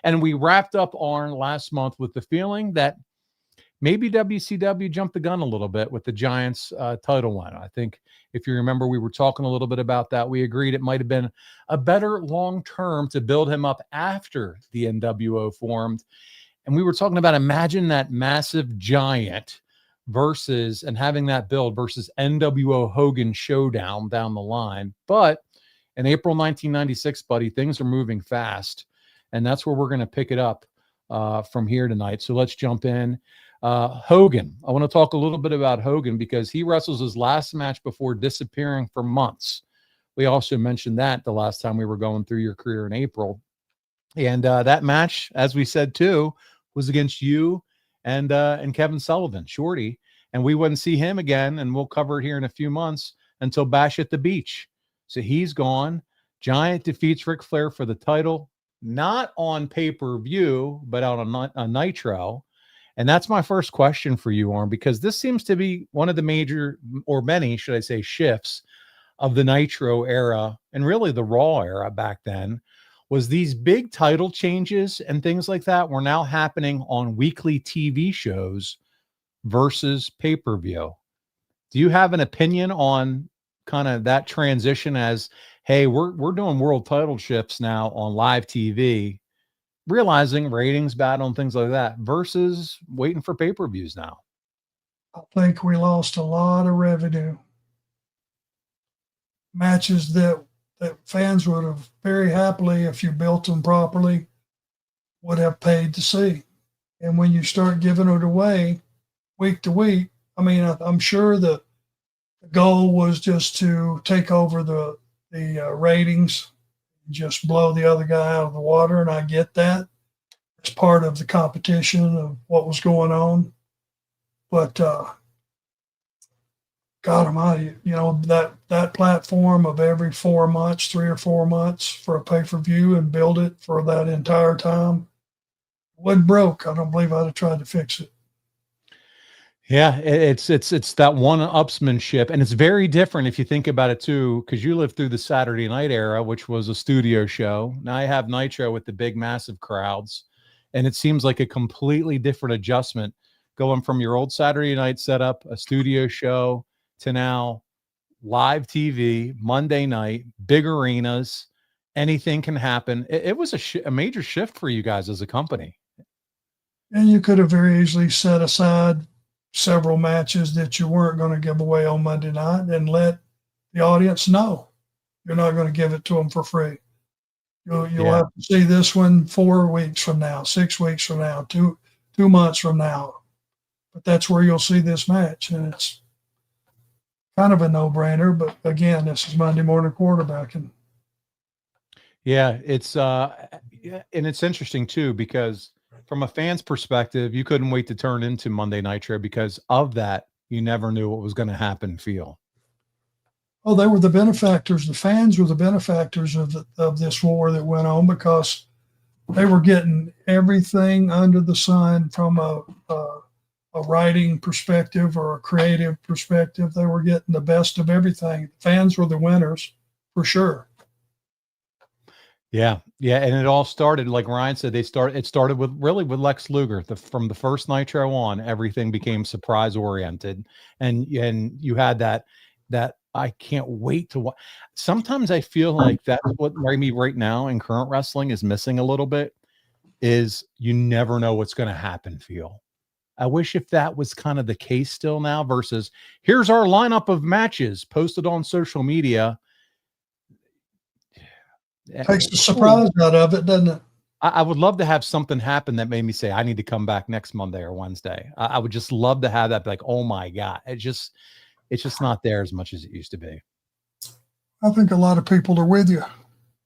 And we wrapped up Arn last month with the feeling that maybe WCW jumped the gun a little bit with the Giants title win. I think if you remember, we were talking a little bit about that. We agreed it might have been a better long-term to build him up after the NWO formed. And we were talking about, imagine that massive giant versus, and having that build versus NWO Hogan showdown down the line. But in April 1996, buddy, things are moving fast. And that's where we're going to pick it up from here tonight. So let's jump in. Hogan. I want to talk a little bit about Hogan because he wrestles his last match before disappearing for months. We also mentioned that the last time we were going through your career in April. And that match, as we said too, was against you and Kevin Sullivan, Shorty. And we wouldn't see him again, and we'll cover it here in a few months, until Bash at the Beach. So he's gone. Giant defeats Ric Flair for the title, not on pay-per-view, but on a Nitro. And that's my first question for you, Arn, because this seems to be one of the major, or many, should I say, shifts of the Nitro era, and really the Raw era back then, was these big title changes and things like that were now happening on weekly TV shows versus pay-per-view. Do you have an opinion on kind of that transition as, hey, we're doing world title shifts now on live TV, realizing ratings battle and things like that, versus waiting for pay-per-views now? I think we lost a lot of revenue. Matches that fans would have very happily, if you built them properly, would have paid to see. And when you start giving it away week to week, I mean, I'm sure the goal was just to take over the ratings, just blow the other guy out of the water, and I get that. It's part of the competition of what was going on. But God Almighty, you know, that platform of every 4 months, 3 or 4 months for a pay-per-view and build it for that entire time, what broke? I don't believe I'd have tried to fix it. Yeah, it's that one-upsmanship, and it's very different if you think about it too, because you lived through the Saturday night era, which was a studio show. Now I have Nitro with the big, massive crowds, and it seems like a completely different adjustment going from your old Saturday night setup, a studio show, to now live TV, Monday night, big arenas, anything can happen. It was a major shift for you guys as a company. And you could have very easily set aside several matches that you weren't going to give away on Monday night and let the audience know you're not going to give it to them for free. You'll have to see this one 4 weeks from now, 6 weeks from now, 2 months from now. But that's where you'll see this match. And it's kind of a no-brainer, but again, this is Monday morning quarterbacking. Yeah, it's and it's interesting too, because from a fan's perspective, you couldn't wait to turn into Monday Nitro because of that. You never knew what was going to happen. Feel. Oh, they were the benefactors. The fans were the benefactors of this war that went on, because they were getting everything under the sun from a writing perspective or a creative perspective. They were getting the best of everything. Fans were the winners for sure. Yeah. And it all started, like Ryan said, it started with Lex Luger. From the first Nitro on, everything became surprise oriented. And you had that I can't wait to watch. Sometimes I feel like that's what maybe right now in current wrestling is missing a little bit, is you never know what's going to happen feel. I wish if that was kind of the case still now, versus here's our lineup of matches posted on social media. Takes the surprise out of it, doesn't it? I would love to have something happen that made me say, I need to come back next Monday or Wednesday. I would just love to have that, like, oh my God, it's just not there as much as it used to be. I think a lot of people are with you.